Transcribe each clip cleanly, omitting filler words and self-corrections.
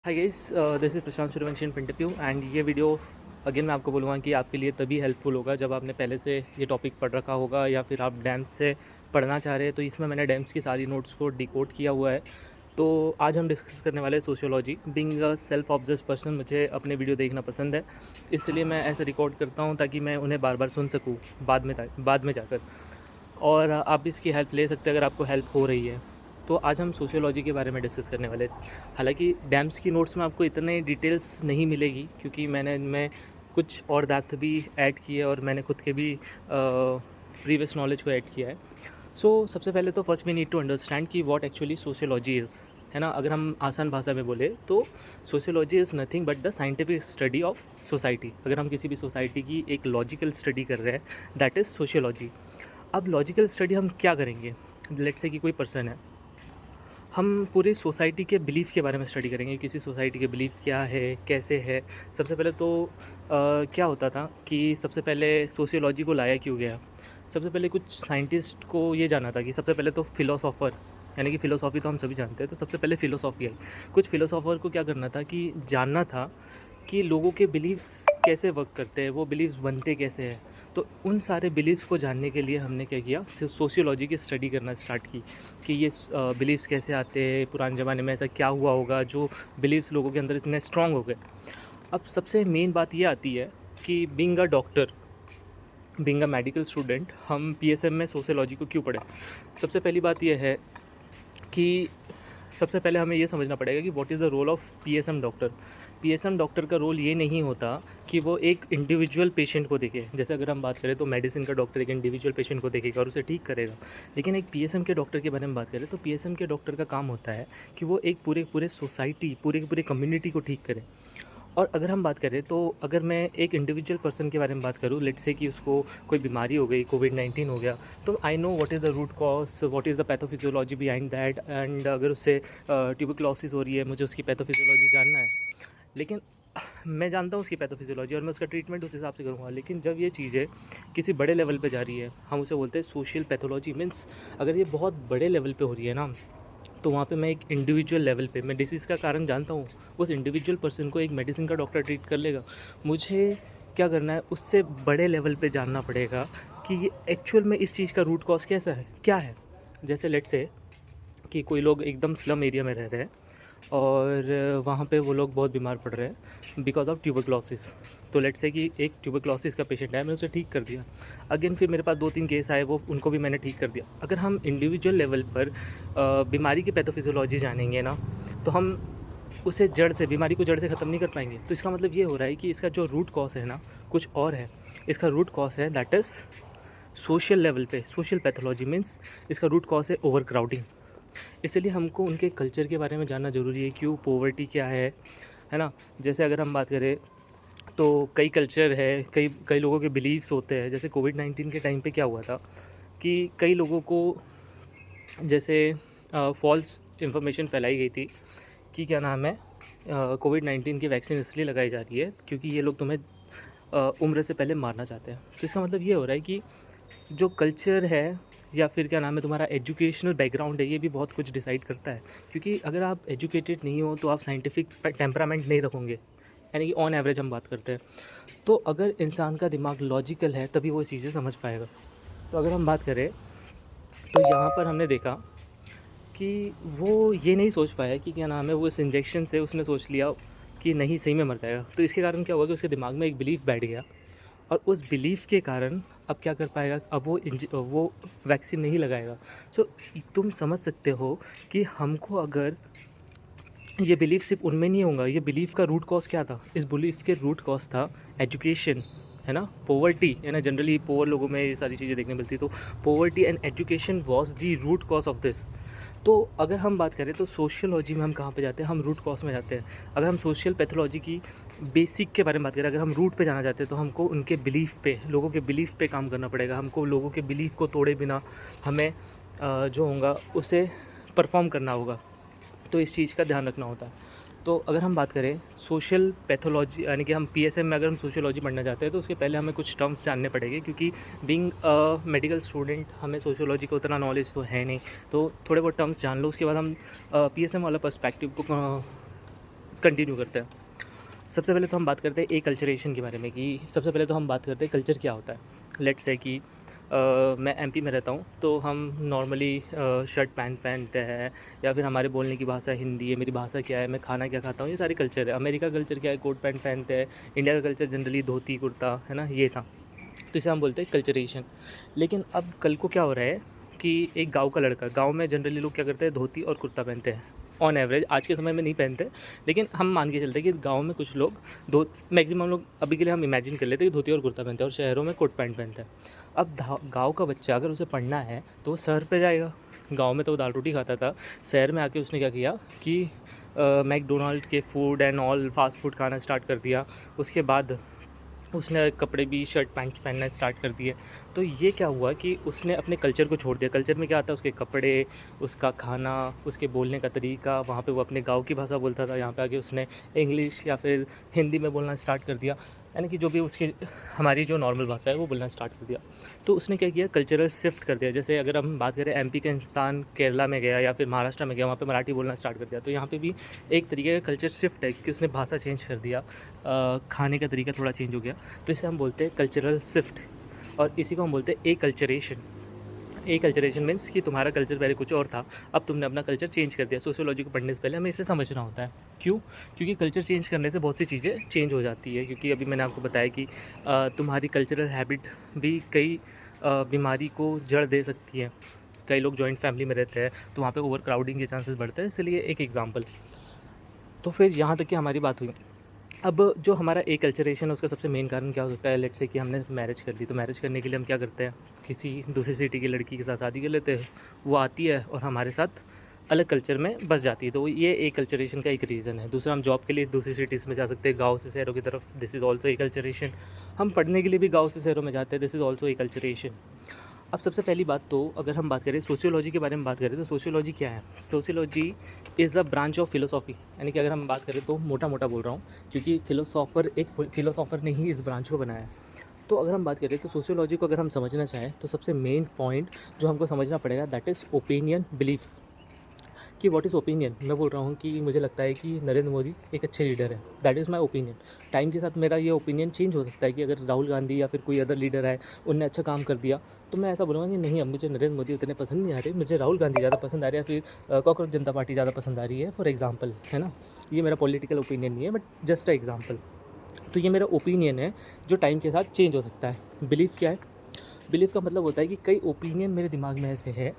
Hi guys, this is Prashant Suryavanshi in front of you and ये video again मैं आपको बोलूँगा कि आपके लिए तभी हेल्पफुल होगा जब आपने पहले से ये टॉपिक पढ़ रखा होगा या फिर आप डैम्स से पढ़ना चाह रहे हैं। तो इसमें मैंने डैम्स की सारी नोट्स को डिकोड किया हुआ है। तो आज हम डिस्कस करने वाले हैं sociology. Being a self obsessed person, मुझे अपने वीडियो देखना पसंद है, इसलिए मैं ऐसे रिकॉर्ड करता हूँ ताकि मैं उन्हें बार बार सुन सकूँ बाद में जाकर। और आप भी इसकी हेल्प ले सकते हैं अगर आपको हेल्प हो रही है। तो आज हम सोशियोलॉजी के बारे में डिस्कस करने वाले हैं। हालांकि डैम्स की नोट्स में आपको इतने डिटेल्स नहीं मिलेगी क्योंकि मैंने इनमें कुछ और डेप्थ भी ऐड की है और मैंने खुद के भी प्रीवियस नॉलेज को ऐड किया है। सबसे पहले तो first we need to understand कि व्हाट एक्चुअली सोशियोलॉजी इज़, है ना। अगर हम आसान भाषा में बोले तो sociology is nothing but the scientific study of society. अगर हम किसी भी सोसाइटी की एक लॉजिकल स्टडी कर रहे हैं, दैट इज़ सोशियोलॉजी। अब लॉजिकल स्टडी हम क्या करेंगे? लेट्स से कि कोई पर्सन है, हम पूरी सोसाइटी के बिलीफ के बारे में स्टडी करेंगे। किसी सोसाइटी के बिलीफ क्या है, कैसे है। सबसे पहले तो क्या होता था कि सबसे पहले सोशियोलॉजी को लाया क्यों गया? सबसे पहले कुछ साइंटिस्ट को ये जाना था कि सबसे पहले तो फिलोसोफर, यानी कि फ़िलोसॉफ़ी तो हम सभी जानते हैं, तो सबसे पहले फ़िलोसॉफ़ी आई। कुछ फ़िलोसोफर को क्या करना था कि जानना था कि लोगों के बिलीव्स कैसे वर्क करते हैं, वो बिलीव्स बनते कैसे हैं। तो उन सारे बिलीव्स को जानने के लिए हमने क्या किया, सोशियोलॉजी की स्टडी करना स्टार्ट की कि ये बिलीव्स कैसे आते हैं, पुराने ज़माने में ऐसा क्या हुआ होगा जो बिलीव्स लोगों के अंदर इतने स्ट्रॉन्ग हो गए। अब सबसे मेन बात ये आती है कि being a doctor, being a medical student, हम पीएसएम में सोशियोलॉजी को क्यों पढ़ें? सबसे पहली बात यह है कि सबसे पहले हमें ये समझना पड़ेगा कि what is the role of PSM doctor. PSM doctor का रोल ये नहीं होता कि वो एक इंडिविजुअल पेशेंट को देखे। जैसे अगर हम बात करें तो मेडिसिन का डॉक्टर एक इंडिविजुअल पेशेंट को देखेगा और उसे ठीक करेगा। लेकिन एक पीएसएम के डॉक्टर के बारे में बात करें तो पीएसएम के डॉक्टर का काम होता है कि वो एक पूरे सोसाइटी, पूरे कम्युनिटी को ठीक करे। और अगर हम बात करें तो अगर मैं एक इंडिविजुअल पर्सन के बारे में बात करूँ, लेट्स से कि उसको कोई बीमारी हो गई, कोविड-19 हो गया, तो I know what is the root cause, what is the pathophysiology behind that and अगर उससे ट्यूबरक्लोसिस हो रही है, मुझे उसकी पैथोफिजियोलॉजी जानना है। लेकिन मैं जानता हूँ उसकी पैथोफिजियोलॉजी और मैं उसका ट्रीटमेंट उस हिसाब से करूँगा। लेकिन जब ये चीज़ें किसी बड़े लेवल पे जा रही है, हम उसे बोलते हैं सोशल पैथोलॉजी। मीन्स अगर ये बहुत बड़े लेवल पे हो रही है ना, तो वहाँ पे मैं एक इंडिविजुअल लेवल पे मैं डिसीज़ का कारण जानता हूँ, उस इंडिविजुअल पर्सन को एक मेडिसिन का डॉक्टर ट्रीट कर लेगा। मुझे क्या करना है, उससे बड़े लेवल पे जानना पड़ेगा कि ये एक्चुअल में इस चीज़ का रूट कॉज कैसा है, क्या है। जैसे लेट्स से कि कोई लोग एकदम स्लम एरिया में रह रहे हैं और वहाँ पे वो लोग बहुत बीमार पड़ रहे हैं बिकॉज ऑफ ट्यूबरक्लोसिस। तो लेट्स से कि एक ट्यूबरक्लोसिस का पेशेंट है, मैंने उसे ठीक कर दिया। अगेन फिर मेरे पास 2-3 केस आए, वो उनको भी मैंने ठीक कर दिया। अगर हम इंडिविजुअल लेवल पर बीमारी की पैथोफिजियोलॉजी जानेंगे ना, तो हम उसे जड़ से, बीमारी को जड़ से ख़त्म नहीं कर पाएंगे। तो इसका मतलब ये हो रहा है कि इसका जो रूट कॉज है ना, कुछ और है। इसका रूट कॉज है दैट इज़ सोशल लेवल पे, सोशल पैथोलॉजी। मीन्स इसका रूट कॉज है ओवर क्राउडिंग। इसलिए हमको उनके कल्चर के बारे में जानना ज़रूरी है, क्यों पॉवर्टी क्या है ना। जैसे अगर हम बात करें तो कई कल्चर है, कई कई लोगों के बिलीव्स होते हैं। जैसे कोविड-19 के टाइम पे क्या हुआ था कि कई लोगों को जैसे फॉल्स इंफॉर्मेशन फैलाई गई थी कि क्या नाम है, कोविड-19 की वैक्सीन इसलिए लगाई जा रही है क्योंकि ये लोग तुम्हें उम्र से पहले मारना चाहते हैं। तो इसका मतलब ये हो रहा है कि जो कल्चर है या फिर क्या नाम है, तुम्हारा एजुकेशनल बैकग्राउंड है, ये भी बहुत कुछ डिसाइड करता है। क्योंकि अगर आप एजुकेटेड नहीं हो तो आप साइंटिफिक टेम्परामेंट नहीं रखोगे, यानी कि ऑन एवरेज हम बात करते हैं। तो अगर इंसान का दिमाग लॉजिकल है तभी वो चीज़ें समझ पाएगा। तो अगर हम बात करें तो यहाँ पर हमने देखा कि वो ये नहीं सोच पाया कि क्या नाम है, वो इस इंजेक्शन से उसने सोच लिया कि नहीं सही में मर जाएगा। तो इसके कारण क्या हुआ कि उसके दिमाग में एक बिलीफ बैठ गया और उस बिलीफ के कारण अब क्या कर पाएगा, अब वो वैक्सीन नहीं लगाएगा। सो तुम समझ सकते हो कि हमको अगर ये बिलीफ सिर्फ उनमें नहीं होगा, ये बिलीफ का रूट कॉज क्या था? इस बिलीफ के रूट कॉज था एजुकेशन, है ना, पॉवर्टी, है ना। जनरली पोअर लोगों में ये सारी चीज़ें देखने मिलती। तो poverty and education was the root cause of this. तो अगर हम बात करें तो सोशियोलॉजी में हम कहाँ पे जाते हैं, हम रूट कॉज में जाते हैं। अगर हम सोशल पैथोलॉजी की बेसिक के बारे में बात करें, अगर हम रूट पे जाना चाहते हैं तो हमको उनके बिलीफ पे, लोगों के बिलीफ पे काम करना पड़ेगा। हमको लोगों के बिलीफ को तोड़े बिना हमें जो होगा उसे परफॉर्म करना होगा। तो इस चीज़ का ध्यान रखना होता है। तो अगर हम बात करें सोशल पैथोलॉजी, यानी कि हम पीएसएम में अगर हम सोशियोलॉजी पढ़ना चाहते हैं तो उसके पहले हमें कुछ टर्म्स जानने पड़ेंगे, क्योंकि बीइंग अ मेडिकल स्टूडेंट हमें सोशियोलॉजी का उतना नॉलेज तो है नहीं। तो थोड़े बहुत टर्म्स जान लो, उसके बाद हम पीएसएम वाला पर्सपेक्टिव को कंटिन्यू करते हैं। सबसे पहले तो हम बात करते हैं एकल्चरेशन के बारे में कि सबसे पहले तो हम बात करते हैं कल्चर क्या होता है। लेट्स से कि मैं एमपी में रहता हूँ, तो हम नॉर्मली शर्ट पैंट पहनते हैं, या फिर हमारे बोलने की भाषा हिंदी है, मेरी भाषा क्या है, मैं खाना क्या खाता हूँ, ये सारी कल्चर है। अमेरिका कल्चर क्या है, कोट पैंट पहनते हैं। इंडिया का कल्चर जनरली धोती कुर्ता, है ना, ये था। तो इसे हम बोलते हैं कल्चरेशन। लेकिन अब कल को क्या हो रहा है कि एक गाँव का लड़का, गाँव में जनरली लोग क्या करते हैं, धोती और कुर्ता पहनते हैं ऑन एवरेज। आज के समय में नहीं पहनते, लेकिन हम मान के चलते हैं कि गाँव में कुछ लोग दो मैक्सिमम लोग अभी के लिए हम इमेजिन कर लेते हैं कि धोती और कुर्ता पहनते हैं, और शहरों में कोट पैंट पहनते हैं। अब गाँव का बच्चा अगर उसे पढ़ना है तो वो शहर पे जाएगा। गाँव में तो वो दाल रोटी खाता था, शहर में आके उसने क्या किया कि मैकडोनाल्ड के food and all fast food खाना स्टार्ट कर दिया। उसके बाद उसने कपड़े भी शर्ट पैंट पहनना स्टार्ट कर दिए। तो ये क्या हुआ कि उसने अपने कल्चर को छोड़ दिया। कल्चर में क्या आता है, उसके कपड़े, उसका खाना, उसके बोलने का तरीका। वहाँ पे वो अपने गाँव की भाषा बोलता था, यहाँ पे आके उसने इंग्लिश या फिर हिंदी में बोलना स्टार्ट कर दिया, यानी कि जो भी उसकी हमारी जो नॉर्मल भाषा है वो बोलना स्टार्ट कर दिया। तो उसने क्या किया, कल्चरल शिफ्ट कर दिया। जैसे अगर हम बात करें एमपी के इंसान केरला में गया या फिर महाराष्ट्र में गया, वहाँ पे मराठी बोलना स्टार्ट कर दिया। तो यहाँ पे भी एक तरीके का कल्चर शिफ्ट है कि उसने भाषा चेंज कर दिया, खाने का तरीका थोड़ा चेंज हो गया। तो इसे हम बोलते हैं कल्चरल शिफ्ट, और इसी को हम बोलते हैं एकल्चरेशन। एकल्चरेशन मीन्स कि तुम्हारा कल्चर पहले कुछ और था, अब तुमने अपना कल्चर चेंज कर दिया। सोशियोलॉजी को पढ़ने से पहले हमें इसे समझना होता है। क्यों? क्योंकि कल्चर चेंज करने से बहुत सी चीज़ें चेंज हो जाती है। क्योंकि अभी मैंने आपको बताया कि तुम्हारी कल्चरल हैबिट भी कई बीमारी को जड़ दे सकती है। कई लोग जॉइंट फैमिली में रहते हैं, तो वहाँ पे ओवर क्राउडिंग के चांसेस बढ़ते हैं। इसलिए एक एग्जांपल। तो फिर यहाँ तक कि हमारी बात हुई। अब जो हमारा एकल्चरेशन है, उसका सबसे मेन कारण क्या हो सकता है। लेट्स से कि हमने मैरिज कर ली, तो मैरिज करने के लिए हम क्या करते हैं, किसी दूसरी सिटी की लड़की के साथ शादी कर लेते हैं। वो आती है और हमारे साथ अलग कल्चर में बस जाती है। तो ये एकल्चरेशन का एक रीज़न है। दूसरा, हम जॉब के लिए दूसरी सिटीज़ में जा सकते हैं, गाँव से शहरों की तरफ, दिस इज़ ऑल्सो एकल्चरेशन। हम पढ़ने के लिए भी गाँव से शहरों में जाते हैं, दिस इज़ ऑल्सो एकल्चरेशन। अब सबसे पहली बात तो अगर हम बात करें सोशियोलॉजी के बारे में बात करें, तो सोशियोलॉजी क्या है। Sociology is a branch of philosophy, यानी कि अगर हम बात करें तो मोटा मोटा बोल रहा हूँ, क्योंकि एक फिलोसॉफर ने ही इस ब्रांच को बनाया है। तो अगर हम बात करें तो सोशियोलॉजी को अगर हम समझना चाहें, तो सबसे मेन पॉइंट जो हमको समझना पड़ेगा, दैट इज़ ओपिनियन बिलीफ। कि व्हाट इज़ ओपिनियन। मैं बोल रहा हूँ कि मुझे लगता है कि नरेंद्र मोदी एक अच्छे लीडर है, that is my opinion. Time के साथ मेरा ये ओपिनियन चेंज हो सकता है कि अगर राहुल गांधी या फिर कोई अदर लीडर है, उनने अच्छा काम कर दिया, तो मैं ऐसा बोलूँगा कि नहीं, अब मुझे नरेंद्र मोदी उतने पसंद नहीं आ रहे, मुझे राहुल गांधी ज़्यादा पसंद आ रही है, या फिर कॉकरोच जनता पार्टी ज़्यादा पसंद आ रही है, फॉर एग्जाम्पल, है ना। ये मेरा पॉलिटिकल ओपिनियन नहीं है, बट जस्ट अ एग्जाम्पल। तो ये मेरा ओपिनियन है जो टाइम के साथ चेंज हो सकता है। बिलीफ क्या है? बिलीफ का मतलब होता है कि कई ओपिनियन मेरे दिमाग में ऐसे है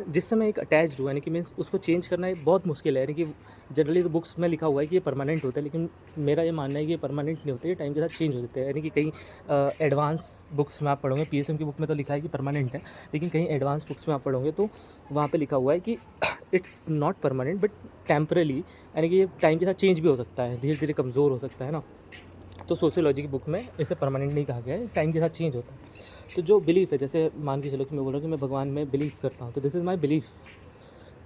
जिससे मैं एक अटैच्ड हूँ, यानी कि मीन्स उसको चेंज करना बहुत मुश्किल है। यानी कि जनरली तो बुक्स में लिखा हुआ है कि ये परमानेंट होता है, लेकिन मेरा ये मानना है कि ये परमानेंट नहीं होते, ये टाइम के साथ चेंज हो जाते हैं। यानी कि कई एडवांस बुक्स में आप पढ़ोगे, पीएसएम की बुक में तो लिखा है कि परमानेंट है, लेकिन कहीं एडवांस बुक्स में आप पढ़ोगे तो वहाँ पर लिखा हुआ है कि it's not permanent but temporarily, यानी कि ये टाइम के साथ चेंज भी हो सकता है, धीरे धीरे कमज़ोर हो सकता है ना। तो सोशियोलॉजी की बुक में इसे परमानेंट नहीं कहा गया है, टाइम के साथ चेंज होता है। तो जो बिलीफ है, जैसे मान के चलो कि मैं बोल रहा हूँ कि मैं भगवान में बिलीव करता हूँ, तो दिस इज़ माई बिलीफ।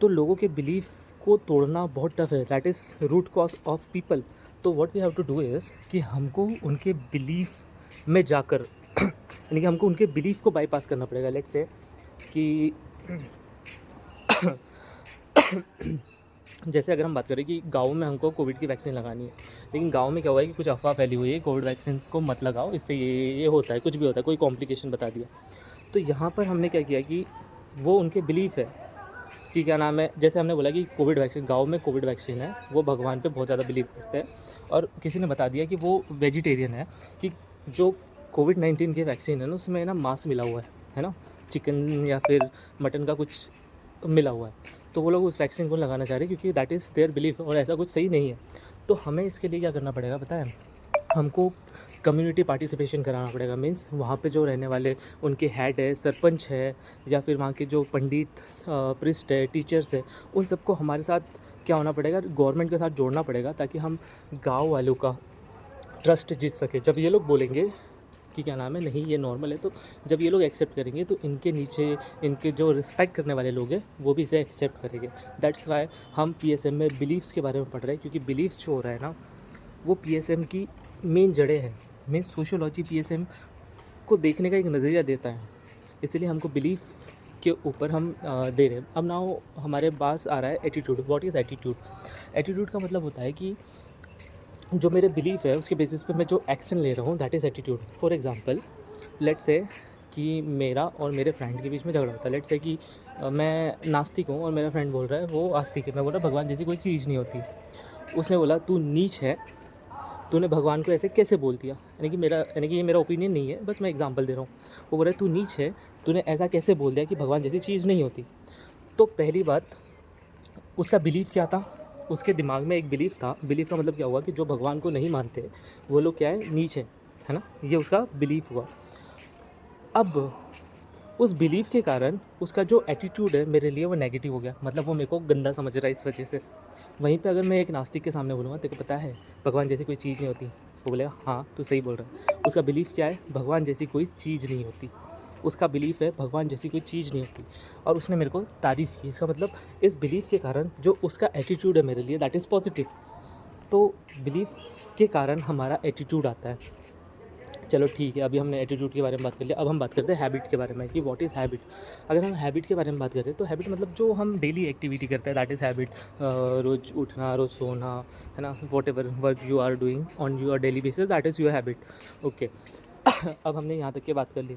तो लोगों के बिलीफ को तोड़ना बहुत टफ है, that is root cause of people. तो what we have to do is कि हमको उनके बिलीफ में जाकर यानी कि हमको उनके बिलीफ को बाईपास करना पड़ेगा। लेट्स से कि जैसे अगर हम बात करें कि गाँव में हमको कोविड की वैक्सीन लगानी है, लेकिन गाँव में क्या हुआ है कि कुछ अफवाह फैली हुई है, कोविड वैक्सीन को मत लगाओ, इससे ये होता है, कुछ भी होता है, कोई कॉम्प्लिकेशन बता दिया। तो यहाँ पर हमने क्या किया कि वो उनके बिलीफ है कि क्या नाम है, जैसे हमने बोला कि कोविड वैक्सीन, गाँव में कोविड वैक्सीन है, वो भगवान पे बहुत ज़्यादा बिलीव करते हैं। और किसी ने बता दिया कि वो वेजिटेरियन है, कि जो कोविड-19 की वैक्सीन है ना, उसमें ना मांस मिला हुआ है ना, चिकन या फिर मटन का कुछ मिला हुआ है। तो वो लोग उस वैक्सीन को लगाना चाह रहे हैं क्योंकि दैट इज़ देयर बिलीफ, और ऐसा कुछ सही नहीं है। तो हमें इसके लिए क्या करना पड़ेगा पता है, हमको कम्युनिटी पार्टिसिपेशन कराना पड़ेगा। मीन्स वहाँ पे जो रहने वाले उनके हेड है, सरपंच है, या फिर वहाँ के जो पंडित, प्रिस्ट है, टीचर्स है, उन सबको हमारे साथ क्या होना पड़ेगा, गवर्नमेंट के साथ जोड़ना पड़ेगा, ताकि हम गाँव वालों का ट्रस्ट जीत सके। जब ये लोग बोलेंगे कि क्या नाम है, नहीं ये नॉर्मल है, तो जब ये लोग एक्सेप्ट करेंगे तो इनके नीचे इनके जो रिस्पेक्ट करने वाले लोग हैं वो भी इसे एक्सेप्ट करेंगे। दैट्स वाई हम पीएसएम में बिलीव्स के बारे में पढ़ रहे हैं, क्योंकि बिलीव्स जो हो रहा है ना, वो पीएसएम की मेन जड़ें हैं। मेन सोशियोलॉजी पीएसएम को देखने का एक नज़रिया देता है, इसलिए हमको बिलीफ के ऊपर हम दे रहे हैं। अब नाउ हमारे पास आ रहा है attitude. What is attitude? Attitude का मतलब होता है कि जो मेरे बिलीफ है उसके बेसिस पे मैं जो एक्शन ले रहा हूँ, that is attitude. For example, let's say कि मेरा और मेरे फ्रेंड के बीच में झगड़ा होता है। लेट्स से कि मैं नास्तिक हूँ और मेरा फ्रेंड बोल रहा है वो आस्तिक है। मैं बोल रहा भगवान जैसी कोई चीज़ नहीं होती। उसने बोला तू नीच है, तूने भगवान को ऐसे कैसे बोल दिया। यानी कि ये मेरा ओपिनियन नहीं है, बस मैं एग्जांपल दे रहा हूँ। वो बोल रहा है तू नीच है, तूने ऐसा कैसे बोल दिया कि भगवान जैसी चीज़ नहीं होती। तो पहली बात, उसका बिलीफ क्या था? उसके दिमाग में एक बिलीफ था। बिलीफ का मतलब क्या हुआ कि जो भगवान को नहीं मानते वो लोग क्या है, नीच है ना। ये उसका बिलीफ हुआ। अब उस बिलीफ के कारण उसका जो एटीट्यूड है मेरे लिए वो नेगेटिव हो गया, मतलब वो मेरे को गंदा समझ रहा है इस वजह से। वहीं पे अगर मैं एक नास्तिक के सामने बोलूँगा तेरे को पता है भगवान जैसी कोई चीज़ नहीं होती, वो बोलेगा हाँ तू सही बोल रहा है। उसका बिलीफ क्या है? भगवान जैसी कोई चीज़ नहीं होती। उसका बिलीफ है भगवान जैसी कोई चीज़ नहीं होती, और उसने मेरे को तारीफ़ की। इसका मतलब इस बिलीफ के कारण जो उसका एटीट्यूड है मेरे लिए, दैट इज़ पॉजिटिव। तो बिलीफ के कारण हमारा एटीट्यूड आता है। चलो ठीक है, अभी हमने एटीट्यूड के बारे में बात कर लिया। अब हम बात करते हैं हैबिट के बारे में कि व्हाट इज़ हैबिट। अगर हम हैबिट के बारे में बात करें तो हैबिट मतलब जो हम डेली एक्टिविटी करते हैं, दैट इज़ हैबिट। रोज़ उठना, रोज़ सोना, है ना, whatever work you are doing on your daily basis, that is your habit. Okay. अब हमने यहाँ तक की बात कर ली।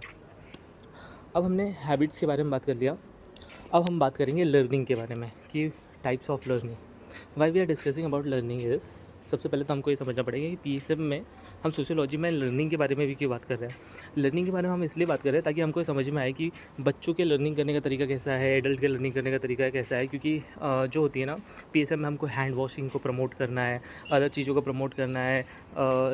अब हमने हैबिट्स के बारे में बात कर लिया। अब हम बात करेंगे लर्निंग के बारे में कि types of learning. Why we are discussing about learning is, सबसे पहले तो हमको ये समझना पड़ेगा कि पीएसएम में हम सोशियोलॉजी में लर्निंग के बारे में भी क्यों बात कर रहे हैं। लर्निंग के बारे में हम इसलिए बात कर रहे हैं ताकि हमको समझ में आए कि बच्चों के लर्निंग करने का तरीका कैसा है, एडल्ट के लर्निंग करने का तरीका कैसा है। क्योंकि जो होती है ना, पीएसएम में हमको हैंड वॉशिंग को प्रमोट करना है, अदर चीज़ों को प्रमोट करना है।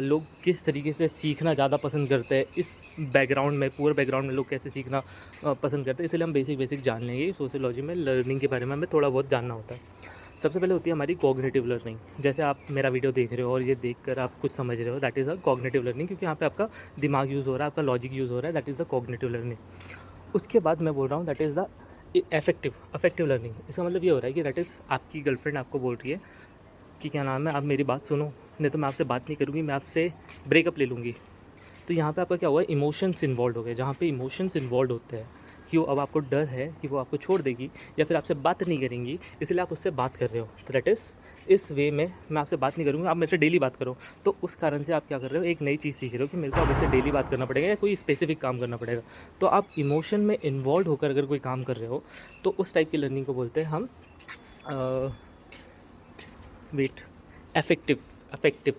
लोग किस तरीके से सीखना ज़्यादा पसंद करते हैं, इस बैकग्राउंड में, पूरे बैकग्राउंड में लोग कैसे सीखना पसंद करते हैं, इसलिए हम बेसिक जान लेंगे। सोशियोलॉजी में लर्निंग के बारे में हमें थोड़ा बहुत जानना होता है। सबसे पहले होती है हमारी कॉग्निटिव लर्निंग। जैसे आप मेरा वीडियो देख रहे हो और ये देखकर आप कुछ समझ रहे हो, that is a cognitive learning, क्योंकि यहाँ पे आपका दिमाग यूज़ हो रहा है, आपका लॉजिक यूज़ हो रहा है, that is the cognitive learning. उसके बाद मैं बोल रहा हूँ that is the affective learning. इसका मतलब ये हो रहा है कि दैट इज़ आपकी गर्लफ्रेंड आपको बोल रही है कि क्या नाम है, आप मेरी बात सुनो, नहीं तो मैं आपसे बात नहीं करूँगी, मैं आपसे ब्रेकअप ले लूँगी। तो यहाँ पे आपका क्या हुआ, इमोशंस इन्वॉल्व हो गए। जहाँ पे इमोशंस इन्वॉल्व होते हैं कि वो, अब आपको डर है कि वो आपको छोड़ देगी या फिर आपसे बात नहीं करेंगी, इसलिए आप उससे बात कर रहे हो। तो दैट इज़, इस वे में मैं आपसे बात नहीं करूँगा, आप मेरे से डेली बात करो। तो उस कारण से आप क्या कर रहे हो, एक नई चीज़ सीख रहे हो कि मेरे को अब इससे डेली बात करना पड़ेगा या कोई स्पेसिफिक काम करना पड़ेगा। तो आप इमोशन में इन्वॉल्व होकर अगर कोई काम कर रहे हो तो उस टाइप की लर्निंग को बोलते हैं हम वेट अफेक्टिव,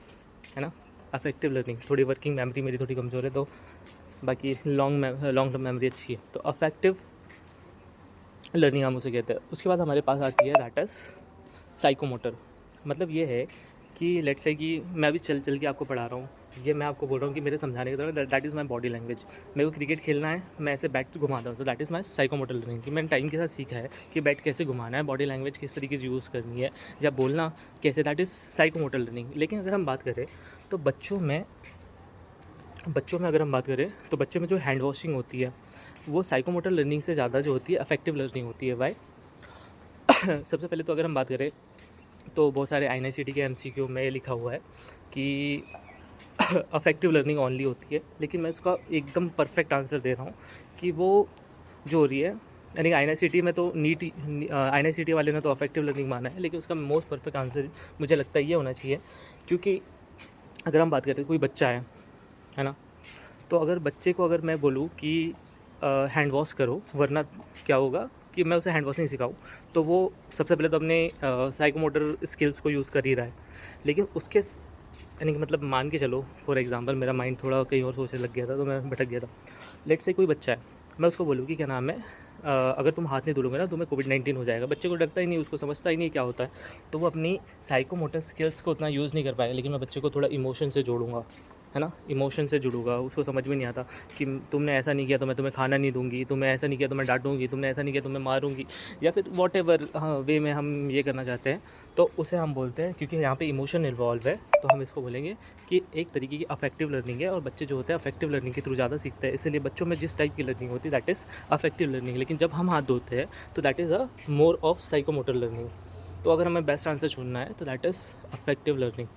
है ना, अफेक्टिव लर्निंग। थोड़ी वर्किंग मेमोरी मेरी थोड़ी कमज़ोर है, तो बाकी लॉन्ग टर्म मेमोरी अच्छी है। तो अफेक्टिव लर्निंग हम उसे कहते हैं। उसके बाद हमारे पास आती है दैट इज़ साइकोमोटर। मतलब ये है कि लेट्स से कि मैं अभी चल के आपको पढ़ा रहा हूँ, ये मैं आपको बोल रहा हूँ कि मेरे समझाने के दौरान that is my body language. मेरे को क्रिकेट खेलना है, मैं ऐसे बैट घुमाता हूँ, तो that is my psychomotor learning, कि मैंने टाइम के साथ सीखा है कि बैट कैसे घुमाना है, बॉडी लैंग्वेज किस तरीके से यूज़ करनी है, या बोलना कैसे, दैट इज़ साइकोमोटर लर्निंग। लेकिन अगर हम बात करें तो बच्चों में अगर हम बात करें तो बच्चों में जो हैंड वॉशिंग होती है वो साइकोमोटर लर्निंग से ज़्यादा जो होती है अफेक्टिव लर्निंग होती है। वाई? सबसे पहले तो अगर हम बात करें तो बहुत सारे INICET के MCQ में लिखा हुआ है कि अफेक्टिव लर्निंग ओनली होती है, लेकिन मैं उसका एकदम परफेक्ट आंसर दे रहा हूँ कि वो जो हो रही है, यानी INICET में तो INICET वाले ने तो अफेक्टिव लर्निंग माना है, लेकिन उसका मोस्ट परफेक्ट आंसर मुझे लगता है ये होना चाहिए। क्योंकि अगर हम बात करें कोई बच्चा है ना, तो अगर बच्चे को अगर मैं बोलूँ कि हैंड वॉश करो वरना क्या होगा, कि मैं उसे हैंड वॉश नहीं सिखाऊँ, तो वो सबसे पहले तो अपने साइकोमोटर स्किल्स को यूज़ कर ही रहा है। लेकिन उसके यानी कि मतलब मान के चलो, फॉर एग्जांपल मेरा माइंड थोड़ा कहीं और सोचने लग गया था, तो मैं भटक गया था। लेट्स से कोई बच्चा है, मैं उसको बोलूँ कि क्या नाम है, अगर तुम हाथ नहीं धुलोगे ना तुम्हें कोविड-19 हो जाएगा। बच्चे को डरता ही नहीं, उसको समझता ही नहीं क्या होता है, तो वो अपनी साइकोमोटर स्किल्स को उतना यूज़ नहीं कर पाएगा। लेकिन मैं बच्चे को थोड़ा इमोशन से जोड़ूंगा, है ना, इमोशन से जुड़ूंगा। उसको समझ में नहीं आता कि तुमने ऐसा नहीं किया तो मैं तुम्हें खाना नहीं दूंगी, तुमने ऐसा नहीं किया तो मैं डांटूंगी, तुमने ऐसा नहीं किया तो मैं मारूंगी, या फिर वॉट एवर वे में हम ये करना चाहते हैं, तो उसे हम बोलते हैं, क्योंकि यहाँ पे इमोशन इन्वॉल्व है, तो हम इसको बोलेंगे कि एक तरीके की अफेक्टिव लर्निंग है। और बच्चे जो होते हैं अफेक्टिव लर्निंग के थ्रू ज़्यादा सीखते हैं, इसलिए बच्चों में जिस टाइप की लर्निंग होती है दैट इज़ अफेक्टिव लर्निंग। लेकिन जब हम हाथ धोते हैं तो that is a more of psychomotor learning. तो अगर हमें बेस्ट आंसर चुनना है तो दैट इज़ अफेक्टिव लर्निंग।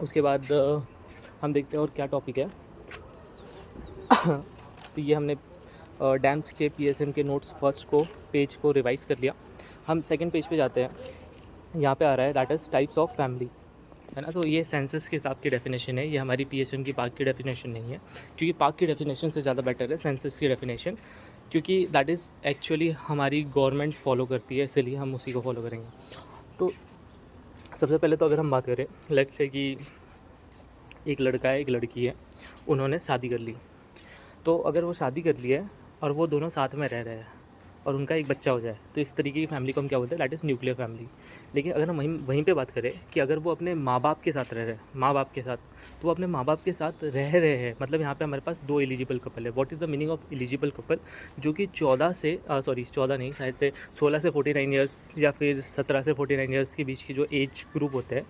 उसके बाद हम देखते हैं और क्या टॉपिक है। तो ये हमने डैम्स के पीएसएम के नोट्स फर्स्ट को पेज को रिवाइज़ कर लिया। हम सेकंड पेज पे जाते हैं। यहाँ पे आ रहा है that is types of family, है ना। तो ये सेंसस के हिसाब की डेफिनेशन है, ये हमारी पीएसएम की पाक की डेफिनेशन नहीं है, क्योंकि पाक की डेफिनेशन से ज़्यादा बेटर है सेंसस की डेफिनेशन, क्योंकि दैट इज़ एक्चुअली हमारी गवर्नमेंट फॉलो करती है, इसलिए हम उसी को फॉलो करेंगे। तो सबसे पहले तो अगर हम बात करें, लेट्स से कि एक लड़का है एक लड़की है, उन्होंने शादी कर ली। तो अगर वो शादी कर ली है और वो दोनों साथ में रह रहे हैं और उनका एक बच्चा हो जाए, तो इस तरीके की फैमिली को हम क्या बोलते हैं, दैट इज़ न्यूक्लियर फैमिली। लेकिन अगर हम वहीं पे बात करें कि अगर वो अपने माँ बाप के साथ रह रहे हैं, माँ बाप के साथ, तो वो अपने माँ बाप के साथ रह रहे हैं, मतलब यहाँ पे हमारे पास 2 एलिजिबल कपल है। What is the meaning of eligible couple? जो कि 14 से 14 नहीं, शायद से 16 से 49 ईयर्स या फिर 17 से 49 ईयर्स के बीच की जो एज ग्रुप होते हैं,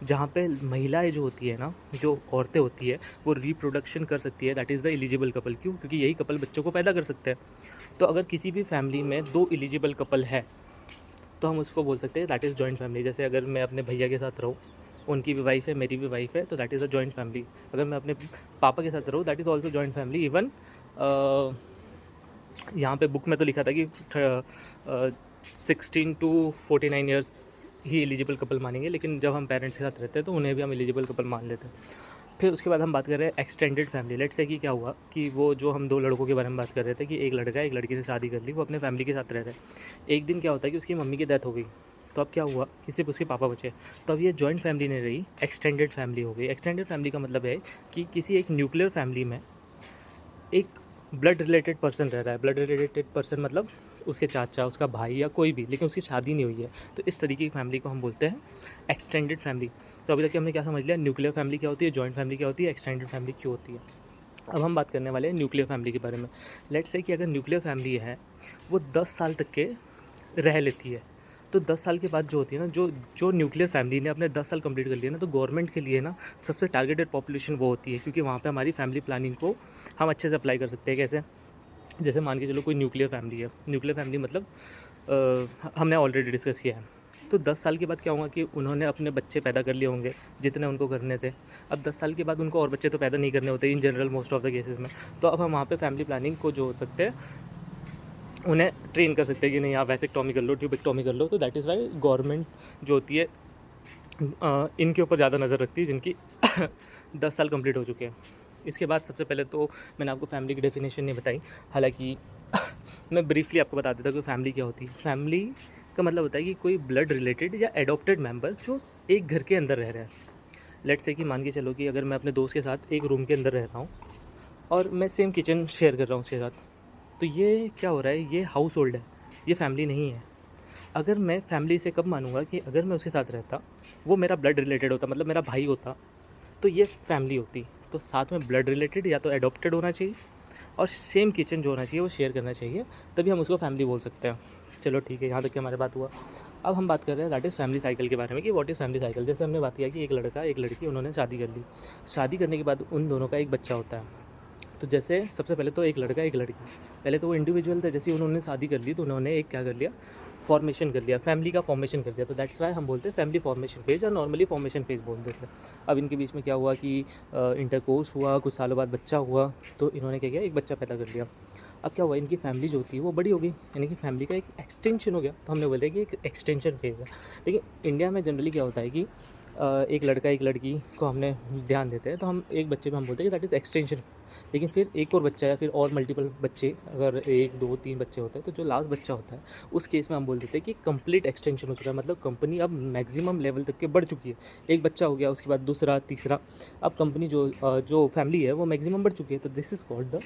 जहाँ पे महिलाएं जो होती है ना, जो औरतें होती है, वो रिप्रोडक्शन कर सकती है, that is the eligible couple. क्यों? क्योंकि यही कपल बच्चों को पैदा कर सकते हैं। तो अगर किसी भी फैमिली में 2 एलिजिबल कपल है, तो हम उसको बोल सकते हैं दैट इज़ जॉइंट फैमिली। जैसे अगर मैं अपने भैया के साथ रहूँ, उनकी भी वाइफ है, मेरी भी वाइफ है, तो that is a joint family. अगर मैं अपने पापा के साथ रहूँ, that is also joint family. Even यहाँ पे बुक में तो लिखा था कि 16 टू 49 ईयर्स ही एलिजिबल कपल मानेंगे, लेकिन जब हम पेरेंट्स के साथ रहते हैं तो उन्हें भी हम एलिजिबल कपल मान लेते हैं। फिर उसके बाद हम बात कर रहे हैं एक्सटेंडेड फैमिली। लेट्स से कि क्या हुआ कि वो जो हम 2 लड़कों के बारे में बात कर रहे थे कि एक लड़का एक लड़की से शादी कर ली, वो अपने फैमिली के साथ रह रहे। एक दिन क्या होता है कि उसकी मम्मी की डेथ हो गई, तो अब क्या हुआ कि सिर्फ उसके पापा बचे। तो अब ये जॉइंट फैमिली नहीं रही, एक्सटेंडेड फैमिली हो गई। एक्सटेंडेड फैमिली का मतलब है कि किसी एक न्यूक्लियर फैमिली में एक ब्लड रिलेटेड पर्सन रह रहा है। ब्लड रिलेटेड पर्सन मतलब उसके चाचा, उसका भाई या कोई भी, लेकिन उसकी शादी नहीं हुई है। तो इस तरीके की फैमिली को हम बोलते हैं एक्सटेंडेड फैमिली। तो अभी तक हमने क्या समझ लिया, न्यूक्लियर फैमिली क्या होती है, जॉइंट फैमिली क्या होती है, एक्सटेंडेड फैमिली क्यों होती है। अब हम बात करने वाले हैं न्यूक्लियर फैमिली के बारे में। लेट्स से कि अगर न्यूक्लियर फैमिली है, वो 10 साल तक के रह लेती है, तो 10 साल के बाद जो होती है ना, जो जो न्यूक्लियर फैमिली ने अपने 10 साल कंप्लीट कर लिए ना, तो गवर्नमेंट के लिए ना सबसे टारगेटेड पॉपुलेशन वो होती है, क्योंकि वहाँ पे हमारी फैमिली प्लानिंग को हम अच्छे से अप्लाई कर सकते हैं। कैसे? जैसे मान के चलो कोई न्यूक्लियर फैमिली है, न्यूक्लियर फैमिली मतलब हमने ऑलरेडी डिस्कस किया है। तो 10 साल के बाद क्या होगा कि उन्होंने अपने बच्चे पैदा कर लिए होंगे जितने उनको करने थे। अब 10 साल के बाद उनको और बच्चे तो पैदा नहीं करने होते in general most of the cases में। तो अब हम वहाँ पे फैमिली प्लानिंग को जो हो सकते हैं, उन्हें ट्रेन कर सकते हैं कि नहीं आप वैसेक्टॉमी कर लो, ट्यूबेक्टॉमी कर लो। तो दैट इज़ वाई गवर्नमेंट जो होती है इनके ऊपर ज़्यादा नज़र रखती है जिनकी 10 साल कंप्लीट हो चुके हैं। इसके बाद सबसे पहले तो मैंने आपको फैमिली की डेफिनेशन नहीं बताई, हालांकि मैं ब्रीफली आपको बता देता हूँ कि फैमिली क्या होती है। फैमिली का मतलब होता है कि कोई ब्लड रिलेटेड या एडॉप्टेड मेंबर जो एक घर के अंदर रह रहा है। लेट्स से कि मान के चलो कि अगर मैं अपने दोस्त के साथ एक रूम के अंदर रह रहा हूँ और मैं सेम किचन शेयर कर रहा हूँ उसके साथ, तो ये क्या हो रहा है, ये हाउस होल्ड है, ये फैमिली नहीं है। अगर मैं फैमिली से कब मानूंगा कि अगर मैं उसके साथ रहता, वो मेरा ब्लड रिलेटेड होता, मतलब मेरा भाई होता, तो ये फैमिली होती। तो साथ में ब्लड रिलेटेड या तो एडॉप्टेड होना चाहिए और सेम किचन जो होना चाहिए वो शेयर करना चाहिए, तभी हम उसको फैमिली बोल सकते हैं। चलो ठीक है, यहाँ तक कि हमारे बात हुआ। अब हम बात कर रहे हैं दैट इज़ फैमिली साइकिल के बारे में कि व्हाट इज़ फैमिली साइकिल। जैसे हमने बात किया कि एक लड़का एक लड़की उन्होंने शादी कर ली, शादी करने के बाद उन दोनों का एक बच्चा होता है। तो जैसे सबसे पहले तो एक लड़का एक लड़की, पहले तो वो इंडिविजुअल थे, जैसे उन्होंने शादी कर ली तो उन्होंने एक क्या कर लिया, फॉर्मेशन कर लिया, फैमिली का फॉर्मेशन कर दिया। तो दैट्स वाई हम बोलते हैं फैमिली फॉर्मेशन फेज, और नॉर्मली फॉर्मेशन फेज बोल देते हैं। अब इनके बीच में क्या हुआ कि इंटरकोर्स हुआ, कुछ सालों बाद बच्चा हुआ, तो इन्होंने क्या किया, एक बच्चा पैदा कर लिया। अब क्या हुआ, इनकी फैमिली जो होती है वो बड़ी हो गई, यानी कि फैमिली का एक एक्सटेंशन हो गया। तो हमने बोलते हैं कि एक एक्सटेंशन फेज है। लेकिन इंडिया में जनरली क्या होता है कि एक लड़का एक लड़की को हमने ध्यान देते हैं, तो हम एक बच्चे में हम बोलते हैं कि दैट इज़ एक्सटेंशन। लेकिन फिर एक और बच्चा या फिर और मल्टीपल बच्चे, अगर 1 2 3 बच्चे होते हैं, तो जो लास्ट बच्चा होता है उस केस में हम बोल देते हैं कि कंप्लीट एक्सटेंशन हो चुका है, मतलब कंपनी अब मैक्सिमम लेवल तक के बढ़ चुकी है। एक बच्चा हो गया, उसके बाद दूसरा, तीसरा, अब कंपनी जो फैमिली है वो मैक्सिमम बढ़ चुकी है। तो this is called the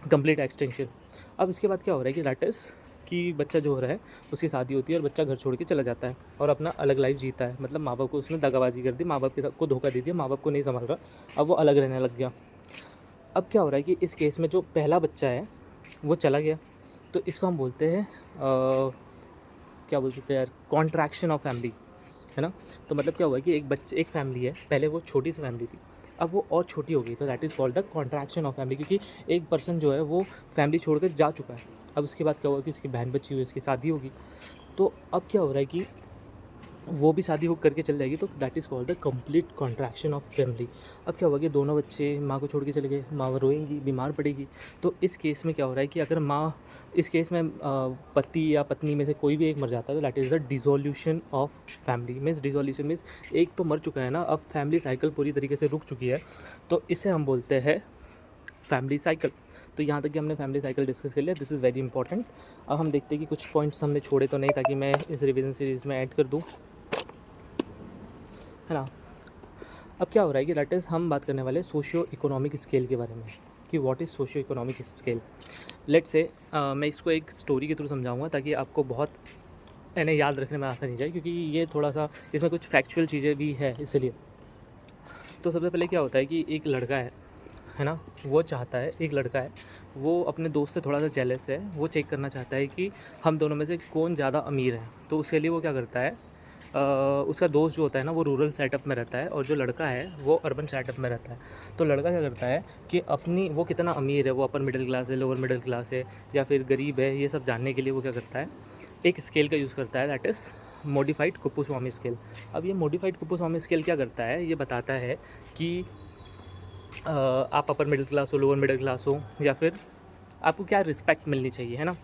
complete extension. अब इसके बाद क्या हो रहा है कि दैट इज़ कि बच्चा जो हो रहा है उसकी शादी होती है और बच्चा घर छोड़ के चला जाता है और अपना अलग लाइफ जीता है, मतलब माँ बाप को उसने दगाबाजी कर दी, माँ बाप को धोखा दे दिया, माँ बाप को नहीं संभाल रहा, अब वो अलग रहने लग गया। अब क्या हो रहा है कि इस केस में जो पहला बच्चा है वो चला गया, तो इसको हम बोलते हैं क्या बोल सकते हैं यार, कॉन्ट्रैक्शन ऑफ फैमिली, है ना। तो मतलब क्या हुआ कि एक फैमिली है, पहले वो छोटी सी फैमिली थी, अब वो और छोटी हो गई, तो that is called the contraction of family, क्योंकि एक पर्सन जो है वो फैमिली छोड़कर जा चुका है। अब उसके बाद क्या हुआ कि उसकी बहन बच्ची हुई, उसकी शादी होगी। तो अब क्या हो रहा है कि वो भी शादी हो करके चल जाएगी, तो that is called the complete contraction of family. अब क्या होगा कि दोनों बच्चे माँ को छोड़ के चले गए, माँ रोएंगी, बीमार पड़ेगी। तो इस केस में क्या हो रहा है कि अगर माँ, इस केस में पति या पत्नी में से कोई भी एक मर जाता है, तो that is the dissolution of family. Means dissolution means एक तो मर चुका है ना, अब फैमिली साइकिल पूरी तरीके से रुक चुकी है, तो इसे हम बोलते हैं फैमिली साइकिल। तो यहाँ तक कि हमने फैमिली साइकिल डिस्कस कर लिया, दिस इज़ वेरी इंपॉर्टेंट। अब हम देखते हैं कि कुछ पॉइंट्स हमने छोड़े तो नहीं, ताकि मैं इस रिवीजन सीरीज़ में ऐड कर दूँ, है ना। अब क्या हो रहा है कि दैट इज़ हम बात करने वाले सोशियो इकोनॉमिक स्केल के बारे में, कि what is socio economic scale. Let's say मैं इसको एक स्टोरी के थ्रू समझाऊंगा, ताकि आपको बहुत इन्हें याद रखने में आसानी जाए, क्योंकि ये थोड़ा सा इसमें कुछ फैक्चुअल चीज़ें भी है, इसलिए। तो सबसे पहले क्या होता है कि एक लड़का है ना, वो चाहता है, एक लड़का है, वो अपने दोस्त से थोड़ा सा जेलस है, वो चेक करना चाहता है कि हम दोनों में से कौन ज़्यादा अमीर है। तो उसके लिए वो क्या करता है, उसका दोस्त जो होता है ना, वो रूरल सेटअप में रहता है, और जो लड़का है वो अर्बन सेटअप में रहता है। तो लड़का क्या करता है कि अपनी, वो कितना अमीर है, वो अपर मिडिल क्लास है, लोअर मिडिल क्लास है, या फिर गरीब है, ये सब जानने के लिए वो क्या करता है, एक स्केल का यूज़ करता है, that is modified Kuppuswamy scale. अब ये मॉडिफाइड कुप्पुस्वामी स्केल क्या करता है, ये बताता है कि आप अपर मिडिल क्लास हो, लोअर मिडिल क्लास हो, या फिर आपको क्या रिस्पेक्ट मिलनी चाहिए, है ना।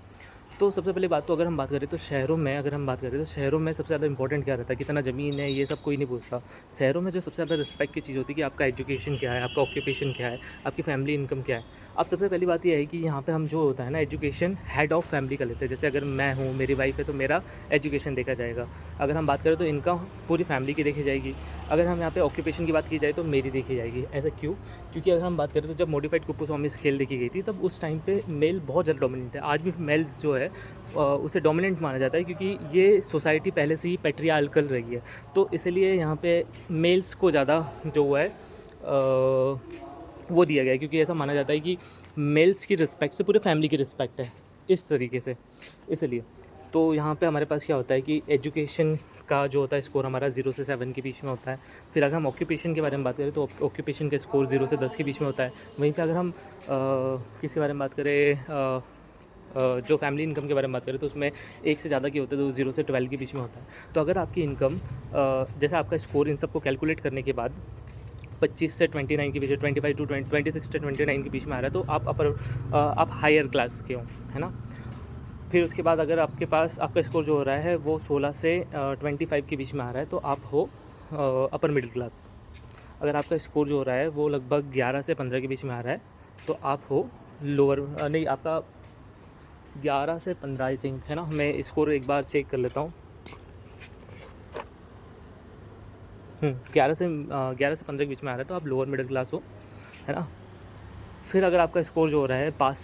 तो सबसे पहली बात तो अगर हम बात करें तो शहरों में, अगर हम बात करें तो शहरों में सबसे ज़्यादा इंपॉर्टेंट क्या रहता है, कितना ज़मीन है, ये सब कोई नहीं पूछता। शहरों में जो सबसे ज़्यादा रिस्पेक्ट की चीज़ होती है कि आपका एजुकेशन क्या है, आपका ऑक्यूपेशन क्या है, आपकी फैमिली इनकम क्या है। अब सबसे पहली बात यह है कि यहाँ पे हम जो होता है ना, एजुकेशन हेड ऑफ़ फैमिली का लेते हैं। जैसे अगर मैं हूँ, मेरी वाइफ है, तो मेरा एजुकेशन देखा जाएगा। अगर हम बात करें तो इनकम पूरी फैमिली की देखी जाएगी। अगर हम यहाँ पे ऑक्यूपेशन की बात की जाए तो मेरी देखी जाएगी। ऐसा क्यों? क्योंकि अगर हम बात करें तो जब मॉडिफाइड कुप्पुस्वामी स्केल देखी गई थी, तब उस टाइम पे मेल बहुत ज़्यादा डोमिनेंट है। आज भी मेल्स जो है उसे डोमिनेंट माना जाता है, क्योंकि ये सोसाइटी पहले से ही पैट्रियार्कल रही है। तो इसलिए यहाँ पे मेल्स को ज़्यादा जो है वो दिया गया है, क्योंकि ऐसा माना जाता है कि मेल्स की रिस्पेक्ट से पूरे फैमिली की रिस्पेक्ट है, इस तरीके से, इसलिए। तो यहाँ पे हमारे पास क्या होता है कि एजुकेशन का जो होता है स्कोर हमारा 0 से 7 के बीच में होता है। फिर अगर हम ऑक्यूपेशन के बारे में बात करें तो ऑक्यूपेशन का स्कोर 0 से 10 के बीच में होता है। वहीं पे अगर हम किसी बारे में बात करें, जो फैमिली इनकम के बारे में बात करें तो उसमें एक से ज़्यादा की होते हैं, तो 0 से 12 के बीच में होता है। तो अगर आपकी इनकम, जैसे आपका स्कोर इन सबको कैलकुलेट करने के बाद 25 से 29 के बीच, 25 टू 26 से 29 के बीच में आ रहा है, तो आप हायर क्लास के हो, है ना। फिर उसके बाद अगर आपके पास आपका स्कोर जो हो रहा है वो 16 से 25 के बीच में आ रहा है, तो आप हो अपर मिडिल क्लास। अगर आपका स्कोर जो हो रहा है वो लगभग 11 से 15 के बीच में आ रहा है, तो आप हो लोअर, नहीं, आपका 11 से 15 आई थिंक, है ना। मैं स्कोर एक बार चेक कर लेता हूँ। 11 से 15 के बीच में आ रहा है, तो आप लोअर मिडिल क्लास हो, है ना। फिर अगर आपका स्कोर जो हो रहा है 5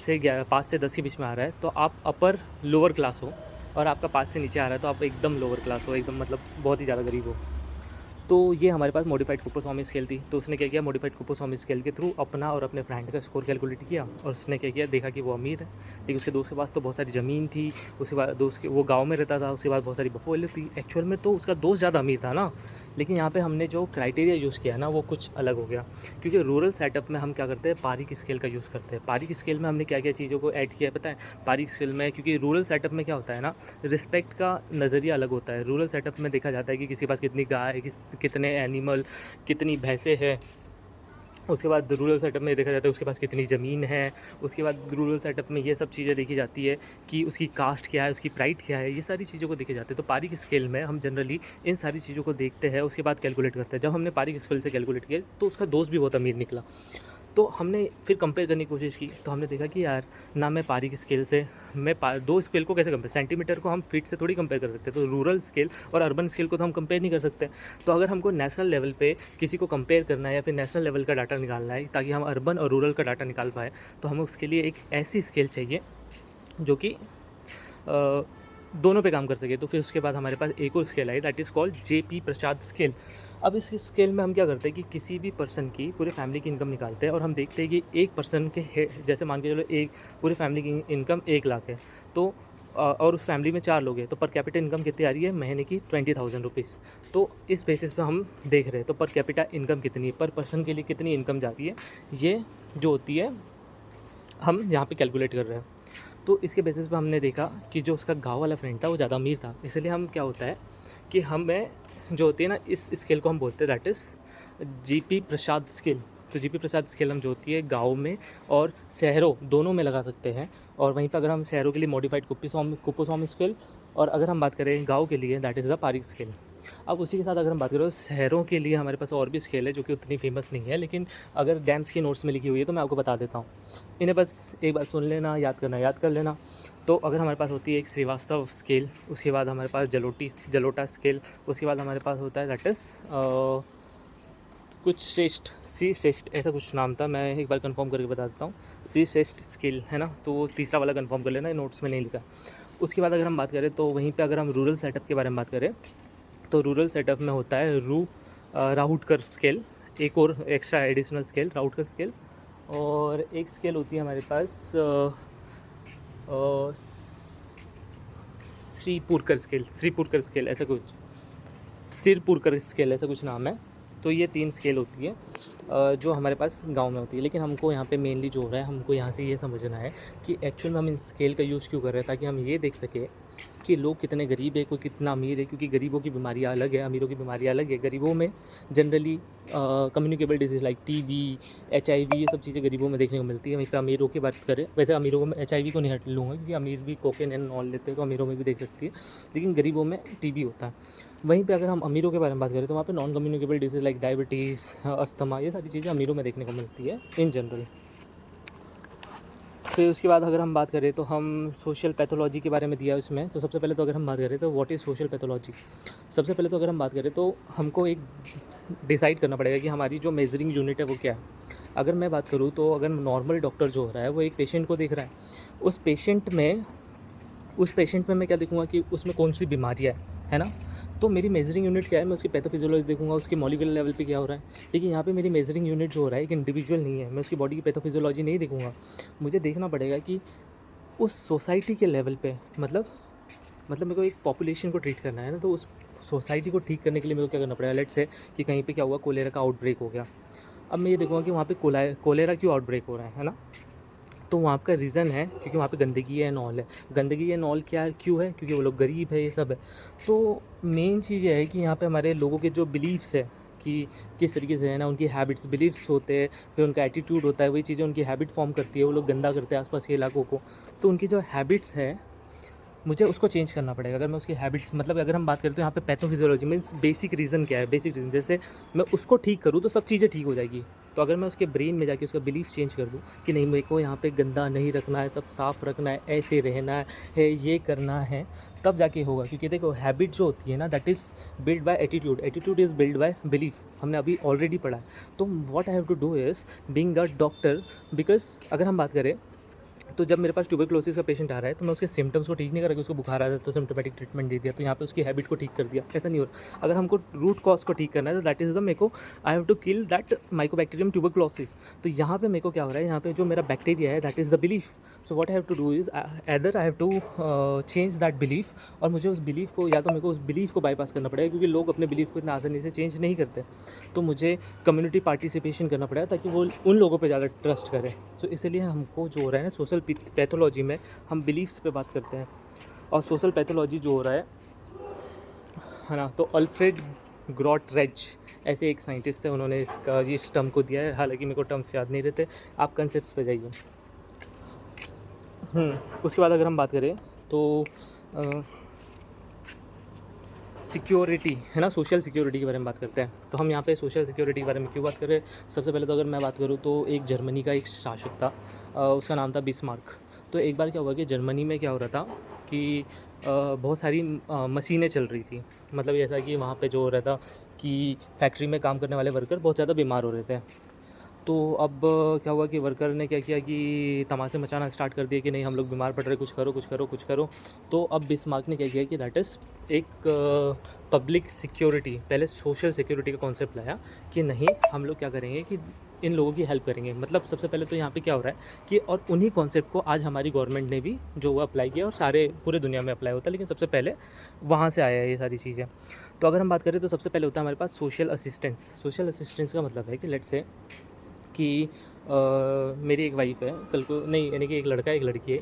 से 10 के बीच में आ रहा है, तो आप अपर लोअर क्लास हो। और आपका 5 से नीचे आ रहा है तो आप एकदम लोअर क्लास हो, एकदम मतलब बहुत ही ज़्यादा गरीब हो। तो ये हमारे पास मॉडिफाइड कुप्पुस्वामी स्केल थी। तो उसने क्या किया, मॉडिफाइड कुप्पुस्वामी स्केल के थ्रू अपना और अपने फ्रेंड का स्कोर कैलकुलेट किया, और उसने क्या किया, देखा कि वो अमीर है, लेकिन उसके दोस्त के पास तो बहुत सारी ज़मीन थी। उसके बाद दोस्त के, वो गाँव में रहता था, उसके बाद बहुत सारी बफोले थी। एक्चुअल में तो उसका दोस्त ज़्यादा अमीर था ना, लेकिन यहाँ पे हमने जो क्राइटेरिया यूज़ किया ना, वो कुछ अलग हो गया। क्योंकि रूरल सेटअप में हम क्या करते हैं, पारिक स्केल का यूज़ करते हैं। पारिक स्केल में हमने क्या क्या चीज़ों को ऐड किया है पता है? पारिक स्केल में, क्योंकि रूरल सेटअप में क्या होता है ना, रिस्पेक्ट का नज़रिया अलग होता है। रूरल सेटअप में देखा जाता है कि किसी के पास कितनी गाय, कितने एनिमल, कितनी भैंसें हैं। उसके बाद रूरल सेटअप में देखा जाता है उसके पास कितनी ज़मीन है। उसके बाद रूरल सेटअप में ये सब चीज़ें देखी जाती है कि उसकी कास्ट क्या है, उसकी प्राइड क्या है, ये सारी चीज़ों को देखे जाते हैं। तो पारिक स्केल में हम जनरली इन सारी चीज़ों को देखते हैं, उसके बाद कैलकुलेट करते हैं। जब हमने पारिक स्केल से कैलकुलेट किया तो उसका दोस्त भी बहुत अमीर निकला। तो हमने फिर कंपेयर करने की कोशिश की, तो हमने देखा कि यार ना, मैं पारिक स्केल से, मैं दो स्केल को कैसे कंपेयर, सेंटीमीटर को हम फीट से थोड़ी कंपेयर कर सकते हैं। तो रूरल स्केल और अर्बन स्केल को तो हम कंपेयर नहीं कर सकते। तो अगर हमको नेशनल लेवल पे किसी को कंपेयर करना है या फिर नेशनल लेवल का डाटा निकालना है, ताकि हम अर्बन और रूरल का डाटा निकाल पाए, तो हमें उसके लिए एक ऐसी स्केल चाहिए जो कि दोनों पे काम कर सके। तो फिर उसके बाद हमारे पास एक और scale I, that is called JP Prasad scale. अब इस स्केल में हम क्या करते हैं कि किसी भी पर्सन की, पूरे फैमिली की इनकम निकालते हैं, और हम देखते हैं कि एक पर्सन के जैसे मान के चलो, एक पूरी फैमिली की इनकम 1 लाख है, तो और उस फैमिली में 4 लोग हैं, तो पर कैपिटा इनकम कितनी आ रही है महीने की, 20,000 रुपीज़। तो इस बेसिस पे हम देख रहे हैं तो पर कैपिटा इनकम कितनी है, पर पर्सन के लिए कितनी इनकम जाती है, ये जो होती है हम यहाँ पे कैलकुलेट कर रहे हैं। तो इसके बेसिस पे हमने देखा कि जो उसका गाँव वाला फ्रेंड था वो ज़्यादा अमीर था। इसलिए हम क्या होता है कि हमें जो होती है ना, इस स्केल को हम बोलते हैं that is GP Prasad scale. तो जीपी प्रसाद स्केल हम जो होती है गाँव में और शहरों दोनों में लगा सकते हैं। और वहीं पर अगर हम शहरों के लिए मॉडिफाइड कुप्पोस्वामी स्केल, और अगर हम बात करें गाँव के लिए that is the Pareek scale. अब उसी के साथ अगर हम बात करें तो शहरों के लिए हमारे पास और भी स्केल है जो कि उतनी फेमस नहीं है, लेकिन अगर डैम्स की नोट्स में लिखी हुई है तो मैं आपको बता देता हूँ। इन्हें बस एक बार सुन लेना, याद कर लेना। तो अगर हमारे पास होती है एक श्रीवास्तव स्केल, उसके बाद हमारे पास जलोटा स्केल, उसके बाद हमारे पास होता है दैट इज़ कुछ श्रेष्ठ ऐसा कुछ नाम था, मैं एक बार कंफर्म करके बता देता हूँ। श्रेष्ठ स्केल है ना, तो तीसरा वाला कंफर्म कर लेना, नोट्स में नहीं लिखा। उसके बाद अगर हम बात करें तो वहीं पे अगर हम रूरल सेटअप के बारे में बात करें तो रूरल सेटअप में होता है राउटकर स्केल, एक और एक्स्ट्रा एडिशनल स्केल राउटकर स्केल। और एक स्केल होती है हमारे पास श्रीपुरकर स्केल ऐसा कुछ, सिरपुरकर स्केल ऐसा कुछ नाम है। तो ये 3 स्केल होती है जो हमारे पास गांव में होती है। लेकिन हमको यहाँ पे मेनली जो हो रहा है, हमको यहाँ से ये समझना है कि एक्चुअल में हम इन स्केल का यूज़ क्यों कर रहे हैं, ताकि हम ये देख सकें कि लोग कितने गरीब है, कोई कितना अमीर है। क्योंकि गरीबों की बीमारियाँ अलग है, अमीरों की बीमारियाँ अलग है। गरीबों में generally communicable disease like TB, HIV, ये सब चीज़ें गरीबों में देखने को मिलती है। वहीं पर अमीरों की बात करें, वैसे अमीरों में HIV को नहीं हट लूँगा क्योंकि अमीर भी कोकेन एंड ऑल लेते हैं, तो अमीरों में भी देख सकती है, लेकिन गरीबों में TB होता है। वहीं पे अगर हम अमीरों के बारे में बात करें तो वहाँ पे non communicable disease like diabetes, asthma, ये सारी चीज़ें अमीरों में देखने को मिलती है इन जनरल। फिर उसके बाद अगर हम बात करें तो हम सोशल पैथोलॉजी के बारे में दिया है उसमें। तो सबसे पहले तो अगर हम बात करें तो व्हाट इज़ सोशल पैथोलॉजी। सबसे पहले तो अगर हम बात करें तो हमको एक डिसाइड करना पड़ेगा कि हमारी जो मेजरिंग यूनिट है वो क्या है। अगर मैं बात करूँ तो अगर नॉर्मल डॉक्टर जो हो रहा है वो एक पेशेंट को देख रहा है, उस पेशेंट में मैं क्या देखूँगा कि उसमें कौन सी बीमारियाँ है ना। तो मेरी मेजरिंग यूनिट क्या है, मैं उसकी पैथोफिजियोलॉजी देखूंगा, उसकी मॉलिक्यूलर लेवल पे क्या हो रहा है। लेकिन यहाँ पे मेरी मेजरिंग यूनिट जो हो रहा है एक इंडिविजुअल नहीं है, मैं उसकी बॉडी की पैथोफिजियोलॉजी नहीं देखूंगा। मुझे देखना पड़ेगा कि उस सोसाइटी के लेवल पे, मतलब मेरे को एक पॉपुलेशन को ट्रीट करना है ना, तो उस सोसाइटी को ठीक करने के लिए मेरे को क्या करना पड़ेगा। लेट्स से कि कहीं पे क्या हुआ, कोलेरा का आउटब्रेक हो गया। अब मैं ये देखूँगा कि वहाँ पे कोलेरा क्यों आउटब्रेक हो रहा है ना। तो वहाँ का रीज़न है क्योंकि वहाँ पे गंदगी है, नॉल है। गंदगी है, नॉल क्या क्यों है, क्योंकि वो लोग गरीब है, ये सब है। तो मेन चीज़ ये है कि यहाँ पे हमारे लोगों के जो बिलीव्स है कि किस तरीके से है ना, उनकी हैबिट्स, बिलीव्स होते हैं, फिर उनका एटीट्यूड होता है, वही चीज़ें उनकी हैबिट फॉर्म करती है। वो लोग गंदा करते हैं आसपास के इलाकों को, तो उनकी जो हैबिट्स है मुझे उसको चेंज करना पड़ेगा। अगर मैं उसकी हैबिट्स, मतलब अगर हम बात करें तो यहाँ पे पैथोफिजियोलॉजी मीन्स बेसिक रीज़न क्या है, बेसिक रीज़न जैसे मैं उसको ठीक करूँ तो सब चीज़ें ठीक हो जाएगी। तो अगर मैं उसके ब्रेन में जाके उसका बिलीफ चेंज कर दूँ कि नहीं, मेरे को यहाँ पे गंदा नहीं रखना है, सब साफ़ रखना है, ऐसे रहना है, ये करना है, तब जाके होगा। क्योंकि देखो हैबिट जो होती है ना that is build by attitude is build by belief, हमने अभी ऑलरेडी पढ़ा है। तो what I have to do is being a doctor, because अगर हम बात करें तो जब मेरे पास ट्यूबरक्लोसिस का पेशेंट आ रहा है तो मैं उसके सिम्टम्स को ठीक नहीं करा कि उसको बुखार आ रहा है तो सिम्टोमेटिक ट्रीटमेंट दे दिया, तो यहाँ पे उसकी हैबिट को ठीक कर दिया, ऐसा नहीं हो रहा। अगर हमको रूट कॉज को ठीक करना है तो दैट इज़ द मेरे को I have to kill that mycobacterium tuberculosis. तो यहाँ पे मेरे को क्या हो रहा है, यहाँ पे जो मेरा बैक्टीरिया है that is the belief. So what I have to do is either I have to change that belief, और मुझे उस बिलीफ को, या तो मेरे को उस बिलीफ को बाईपास करना पड़ेगा क्योंकि लोग अपने बिलीफ को इतना आसानी से चेंज नहीं करते। तो मुझे कम्युनिटी पार्टिसिपेशन करना पड़ेगा ताकि वो उन लोगों पे ज़्यादा ट्रस्ट करें। तो इसलिए हमको जो हो रहा है ना, सोशल पैथोलॉजी में हम बिलीफ्स पे बात करते हैं, और सोशल पैथोलॉजी जो हो रहा है ना, तो अल्फ्रेड ग्रॉटरेज ऐसे एक साइंटिस्ट है, उन्होंने इसका ये टर्म को दिया है। हालांकि मेरे को टर्म्स याद नहीं रहते, आप कंसेप्ट्स पे जाइए। उसके बाद अगर हम बात करें तो सिक्योरिटी है ना, सोशल सिक्योरिटी के बारे में बात करते हैं। तो हम यहाँ पे सोशल सिक्योरिटी के बारे में क्यों बात कर रहे हैं, सबसे पहले तो अगर मैं बात करूँ तो एक जर्मनी का एक शासक था, उसका नाम था बिस्मार्क। तो एक बार क्या हुआ कि जर्मनी में क्या हो रहा था कि बहुत सारी मशीनें चल रही थी। मतलब ऐसा कि वहाँ पे जो हो रहा था कि फैक्ट्री में काम करने वाले वर्कर बहुत ज़्यादा बीमार हो रहे थे। तो अब क्या हुआ कि वर्कर ने क्या किया कि तमाशे मचाना स्टार्ट कर दिया कि नहीं, हम लोग बीमार पड़ रहे, कुछ करो। तो अब बिस्मार्क ने क्या किया कि दैट इज़ एक पब्लिक सिक्योरिटी, पहले सोशल सिक्योरिटी का कॉन्सेप्ट लाया कि नहीं, हम लोग क्या करेंगे कि इन लोगों की हेल्प करेंगे। मतलब सबसे पहले तो यहाँ पे क्या हो रहा है कि, और उन्हीं कॉन्सेप्ट को आज हमारी गवर्नमेंट ने भी जो वो अप्लाई किया, और पूरे दुनिया में अप्लाई होता है, लेकिन सबसे पहले वहाँ से आया है ये सारी चीज़ें। तो अगर हम बात करें तो सबसे पहले होता है हमारे पास सोशल असिस्टेंस का मतलब है कि लेट्स से कि मेरी एक वाइफ है, कल को नहीं, यानी कि एक लड़का एक लड़की है,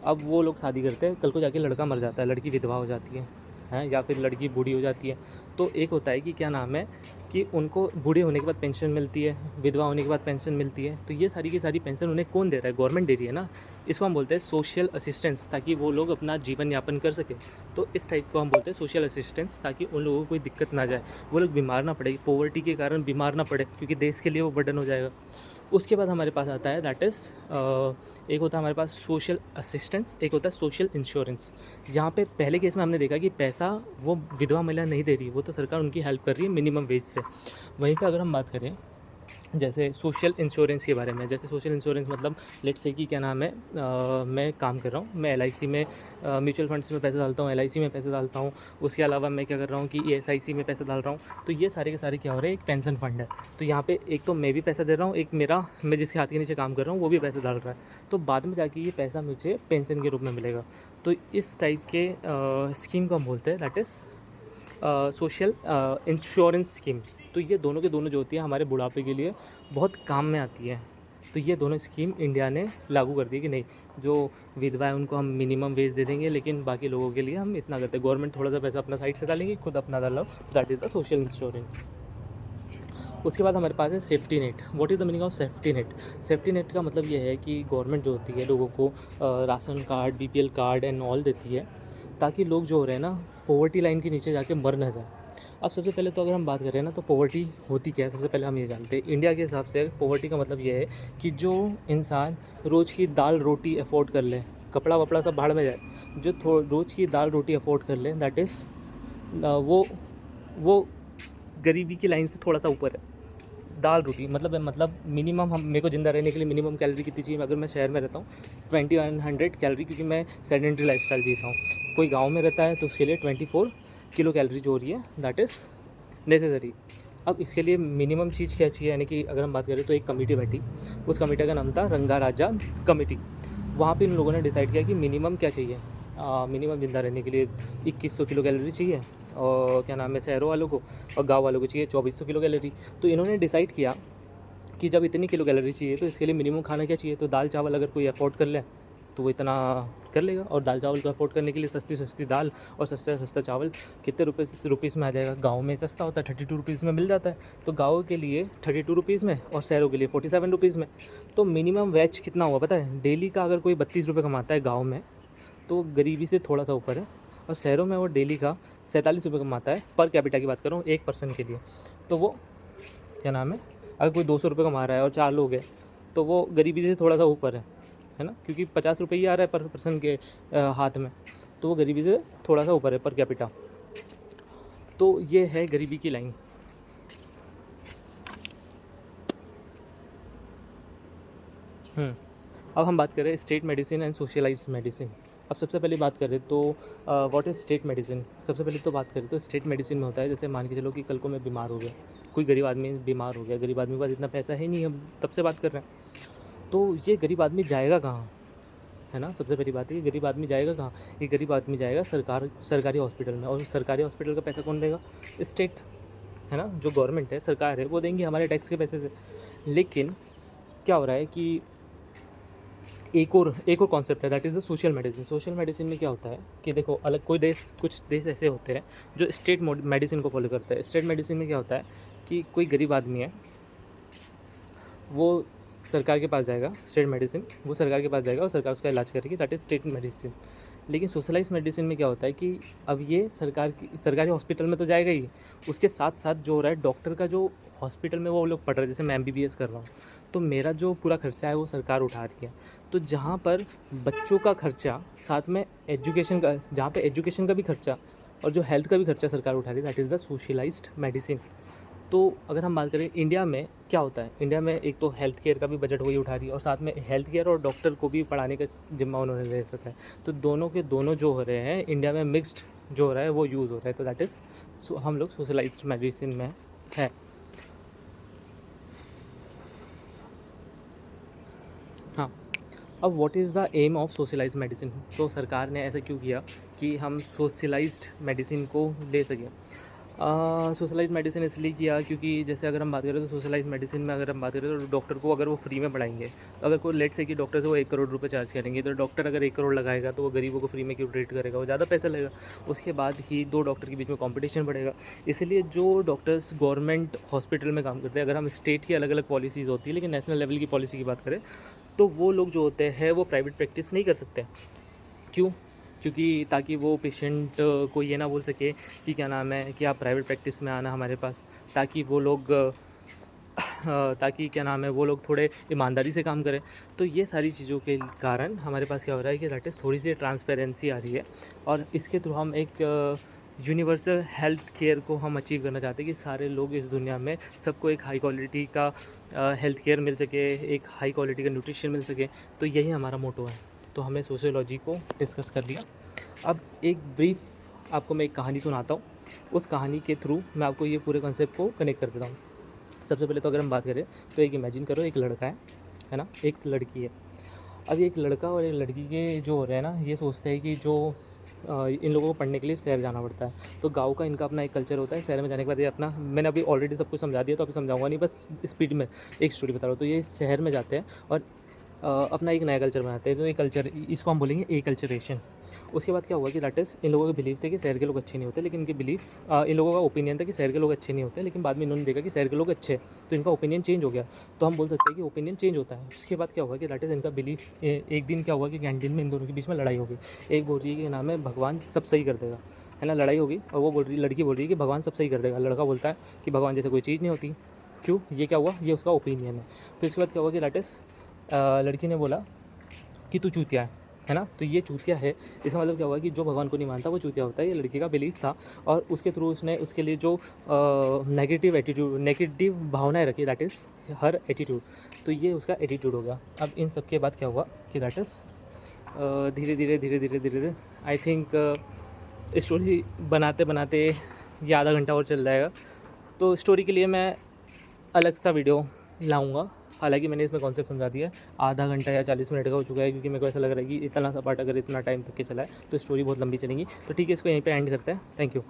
अब वो लोग शादी करते हैं, कल को जाके लड़का मर जाता है, लड़की विधवा हो जाती है हैं, या फिर लड़की बूढ़ी हो जाती है तो एक होता है कि क्या नाम है कि उनको बूढ़े होने के बाद पेंशन मिलती है, विधवा होने के बाद पेंशन मिलती है। तो ये सारी की सारी पेंशन उन्हें कौन दे रहा है? गवर्नमेंट दे रही है ना। इसको हम बोलते हैं सोशल असिस्टेंस, ताकि वो लोग अपना जीवन यापन कर सकें। तो इस टाइप को हम बोलते हैं सोशल असिस्टेंस, ताकि उन लोगों को कोई दिक्कत ना जाए, वो लोग बीमार ना पड़े, पॉवर्टी के कारण बीमार ना पड़े, क्योंकि देश के लिए वो बर्डन हो जाएगा। उसके बाद हमारे पास आता है दैट इज़ एक होता है हमारे पास सोशल असिस्टेंस, एक होता है सोशल इंश्योरेंस। यहाँ पे पहले केस में हमने देखा कि पैसा वो विधवा महिला नहीं दे रही, वो तो सरकार उनकी हेल्प कर रही है मिनिमम वेज से। वहीं पे अगर हम बात करें जैसे सोशल इंश्योरेंस के बारे में, जैसे सोशल इंश्योरेंस मतलब लेट्स से कि क्या नाम है, मैं काम कर रहा हूँ, मैं LIC में म्यूचुअल फंड्स में पैसे डालता हूँ, LIC में पैसे डालता हूँ। उसके अलावा मैं क्या कर रहा हूँ कि SIC में पैसे डाल रहा हूँ। तो ये सारे के सारे क्या हो रहे हैं, एक पेंशन फंड है। तो यहाँ पे एक तो मैं भी पैसा दे रहा हूँ, एक मैं जिसके हाथ के नीचे काम कर रहा हूँ वो भी पैसे डाल रहा है। तो बाद में जाके ये पैसा मुझे पेंशन के रूप में मिलेगा। तो इस टाइप के स्कीम को हम बोलते हैं that is social insurance scheme. तो ये दोनों के दोनों जो होती है हमारे बुढ़ापे के लिए बहुत काम में आती है। तो ये दोनों स्कीम इंडिया ने लागू कर दी कि नहीं, जो विधवा है उनको हम मिनिमम वेज दे देंगे, लेकिन बाकी लोगों के लिए हम इतना करते हैं। गवर्नमेंट थोड़ा सा पैसा अपना साइड से डालेंगे, खुद अपना डालो, that is the social insurance. उसके बाद हमारे पास है safety net. What is the meaning of safety net? Safety net का मतलब ये है कि गवर्नमेंट जो होती है लोगों को ration card, BPL card and all देती है, ताकि लोग जो हो रहे हैं ना पॉवर्टी लाइन के नीचे जाके मर ना जाए। अब सबसे पहले तो अगर हम बात करें ना तो पॉवर्टी होती क्या है, सबसे पहले हम ये जानते हैं इंडिया के हिसाब से पॉवर्टी का मतलब ये है कि जो इंसान रोज़ की दाल रोटी अफोर्ड कर ले, कपड़ा वपड़ा सब भाड़ में जाए, जो रोज़ की दाल रोटी अफोर्ड कर ले, दैट इज़ वो गरीबी की लाइन से थोड़ा सा ऊपर है। दाल रोटी मतलब मिनिमम हम मेरे को ज़िंदा रहने के लिए मिनिमम कैलोरी कितनी चाहिए? अगर मैं शहर में रहता हूँ 2100 कैलोरी, क्योंकि मैं सेडेंट्री लाइफस्टाइल जीता हूँ। कोई गांव में रहता है तो उसके लिए 24 किलो कैलोरी जो हो रही है दैट इज़ नेसेसरी। अब इसके लिए मिनिमम चीज़ क्या चाहिए, यानी कि अगर हम बात करें तो एक कमेटी बैठी, उस कमेटी का नाम था रंगा राजा कमेटी। वहाँ पे इन लोगों ने डिसाइड किया कि मिनिमम क्या चाहिए। मिनिमम ज़िंदा रहने के लिए 2100 किलो कैलोरी चाहिए, और क्या नाम है शहरों वालों को, और गांव वालों को चाहिए 2400 किलो कैलोरी। तो इन्होंने डिसाइड किया कि जब इतनी किलो कैलोरी चाहिए तो इसके लिए मिनिमम खाना क्या चाहिए। तो दाल चावल अगर कोई अफोर्ड कर ले तो वो इतना कर लेगा, और दाल चावल को अफोर्ड करने के लिए सस्ती सस्ती दाल और सस्ता सस्ता चावल कितने रुपीज़ में आ जाएगा? गाँव में सस्ता होता है, 32 रुपीज़ में मिल जाता है। तो गाँव के लिए 32 रुपीज़ में, और शहरों के लिए 47 रुपीज़ में। तो मिनिमम वेज कितना हुआ पता है? डेली का अगर कोई 32 रुपये कमाता है गाँव में तो गरीबी से थोड़ा सा ऊपर है, और शहरों में वो डेली का 47 रुपये कमाता है। पर कैपिटा की बात कर रहा हूँ, एक पर्सन के लिए। तो वो क्या नाम है, अगर कोई 200 रुपये कमा रहा है और 4 लोग हैं तो वो गरीबी से थोड़ा सा ऊपर है ना, क्योंकि 50 रुपये ही आ रहा है पर पर्सन के हाथ में, तो वो गरीबी से थोड़ा सा ऊपर है पर कैपिटा। तो ये है गरीबी की लाइन। अब हम बात करें state medicine and socialised medicine. अब सबसे पहले बात करें तो व्हाट इज़ स्टेट मेडिसिन। सबसे पहले तो बात करें तो स्टेट मेडिसिन में होता है, जैसे मान के चलो कि कल को मैं बीमार हो गया, कोई गरीब आदमी बीमार हो गया, गरीब आदमी के पास इतना पैसा है नहीं, हम तब से बात कर रहे हैं, तो ये गरीब आदमी जाएगा कहाँ, है ना। सबसे पहली बात है कि गरीब आदमी जाएगा कहाँ? ये गरीब आदमी जाएगा सरकारी हॉस्पिटल में, और सरकारी हॉस्पिटल का पैसा कौन देगा? स्टेट, है ना, जो गवर्नमेंट है, सरकार है, वो देंगी हमारे टैक्स के पैसे से। लेकिन क्या हो रहा है कि एक और कॉन्सेप्ट है that is the social medicine. Social medicine में क्या होता है कि देखो अलग कुछ देश ऐसे होते हैं जो स्टेट मेडिसिन को फॉलो करते हैं। स्टेट मेडिसिन में क्या होता है कि कोई गरीब आदमी है, वो सरकार के पास जाएगा, स्टेट मेडिसिन, वो सरकार के पास जाएगा और सरकार उसका इलाज करेगी, दैट इज़ स्टेट मेडिसिन। लेकिन सोशलाइज मेडिसिन में क्या होता है कि अब ये सरकारी हॉस्पिटल में तो जाएगा ही, उसके साथ साथ जो हो रहा है डॉक्टर का जो हॉस्पिटल में वो लोग पढ़ रहे हैं, जैसे मैं MBBS कर रहा हूँ तो मेरा जो पूरा खर्चा है वो सरकार उठा रही है। तो जहाँ पर बच्चों का खर्चा, साथ में एजुकेशन का, जहाँ पे एजुकेशन का भी खर्चा और जो हेल्थ का भी खर्चा सरकार उठा रही है, that is the socialised medicine. तो अगर हम बात करें इंडिया में क्या होता है, इंडिया में एक तो हेल्थ केयर का भी बजट वही उठा रही है, और साथ में हेल्थ केयर और डॉक्टर को भी पढ़ाने का जिम्मा उन्होंने ले रखा है। तो दोनों के दोनों जो हो रहे हैं इंडिया में, मिक्स्ड जो हो रहा है वो यूज़ हो रहा है। तो दैट इज़ हम लोग सोशलाइज्ड मेडिसिन में है। हाँ, अब what is the aim of socialised medicine. तो सरकार ने ऐसा क्यों किया कि हम सोशलाइज्ड मेडिसिन को ले सकें। सोशलाइज मेडिसिन इसलिए किया क्योंकि जैसे अगर हम बात करें तो सोशलाइज मेडिसिन में अगर हम बात करें तो डॉक्टर को अगर वो फ्री में पढ़ाएंगे, अगर कोई लेट से कि डॉक्टर से वो 1 करोड़ रुपए चार्ज करेंगे, तो डॉक्टर अगर 1 करोड़ लगाएगा तो वो गरीबों को फ्री में क्यों ट्रीट करेगा, वो ज़्यादा पैसा लगेगा। उसके बाद ही 2 डॉक्टर के बीच में कॉम्पिटिशन बढ़ेगा। इसलिए जो डॉक्टर्स गवर्नमेंट हॉस्पिटल में काम करते हैं, अगर हम स्टेट की अलग अलग पॉलिसीज़ होती है, लेकिन नेशनल लेवल की पॉलिसी की बात करें तो वो लोग जो होते हैं वो प्राइवेट प्रैक्टिस नहीं कर सकते। क्यों? क्योंकि ताकि वो पेशेंट को ये ना बोल सके कि क्या नाम है कि आप प्राइवेट प्रैक्टिस में आना हमारे पास, ताकि वो लोग ताकि क्या नाम है वो लोग थोड़े ईमानदारी से काम करें। तो ये सारी चीज़ों के कारण हमारे पास क्या हो रहा है कि दैट इज़ थोड़ी सी ट्रांसपेरेंसी आ रही है, और इसके थ्रू हम एक यूनिवर्सल हेल्थ केयर को हम अचीव करना चाहते हैं कि सारे लोग इस दुनिया में सबको एक हाई क्वालिटी का हेल्थ केयर मिल सके, एक हाई क्वालिटी का न्यूट्रिशन मिल सके। तो यही हमारा मोटो है। तो हमने सोशियोलॉजी को डिस्कस कर लिया। अब एक ब्रीफ आपको मैं एक कहानी सुनाता हूँ, उस कहानी के थ्रू मैं आपको ये पूरे कॉन्सेप्ट को कनेक्ट कर देता हूँ। सबसे पहले तो अगर हम बात करें तो एक इमेजिन करो, एक लड़का है ना, एक लड़की है। अब एक लड़का और एक लड़की के जो हो रहे हैं ना, ये सोचते हैं कि जो इन लोगों को पढ़ने के लिए शहर जाना पड़ता है। तो गाँव का इनका अपना एक कल्चर होता है, शहर में जाने के बाद ये अपना, मैंने अभी ऑलरेडी सब कुछ समझा दिया तो अभी समझाऊंगा नहीं, बस स्पीड में एक स्टोरी बता रहा हूँ। तो ये शहर में जाते हैं और अपना एक नया कल्चर बनाते हैं। तो ये कल्चर, इसको हम बोलेंगे ए कल्चरेशन। उसके बाद क्या हुआ कि दैट इज़ इन लोगों के बिलीव थे कि शहर के लोग अच्छे नहीं होते, लेकिन इनके बिलीफ इन लोगों का ओपिनियन था कि शहर के लोग अच्छे नहीं होते, लेकिन बाद में इन्होंने देखा कि शहर के लोग अच्छे हैं, तो इनका ओपिनियन चेंज हो गया। तो हम बोल सकते हैं कि ओपिनियन चेंज होता है। उसके बाद क्या हुआ कि दैट इज़ इनका बिलीफ, एक दिन क्या हुआ कि कैंटीन में इन दोनों के बीच में लड़ाई हो गई। एक बोल रही है कि नाम है भगवान सब सही कर देगा, है ना, लड़ाई होगी। और वो बोल रही, लड़की बोल रही है कि भगवान सब सही कर देगा। लड़का बोलता है कि भगवान जैसे कोई चीज़ नहीं होती। क्यों? ये क्या हुआ, ये उसका ओपिनियन है। फिर उसके बाद क्या हुआ कि दैट इज़ लड़की ने बोला कि तू चूतिया है ना, तो ये चूतिया है। इसका मतलब क्या हुआ कि जो भगवान को नहीं मानता वो चूतिया होता है। ये लड़की का बिलीफ था, और उसके थ्रू उसने उसके लिए जो नेगेटिव एटीट्यूड, नेगेटिव भावनाएं रखी, दैट इज़ हर एटीट्यूड। तो ये उसका एटीट्यूड हो गया। अब इन सब के बाद क्या हुआ कि दैट इज़ धीरे धीरे आई थिंक स्टोरी बनाते बनाते ये आधा घंटा और चल जाएगा। तो स्टोरी के लिए मैं अलग सा वीडियो लाऊंगा। हालांकि मैंने इसमें कॉन्सेप्ट समझा दिया है। आधा घंटा या 40 मिनट का हो चुका है, क्योंकि मेरे को ऐसा लग रहा है कि इतना सा पार्ट अगर इतना टाइम तक के चला है तो स्टोरी बहुत लंबी चलेगी। तो ठीक है, इसको यहीं पे एंड करते हैं। Thank you.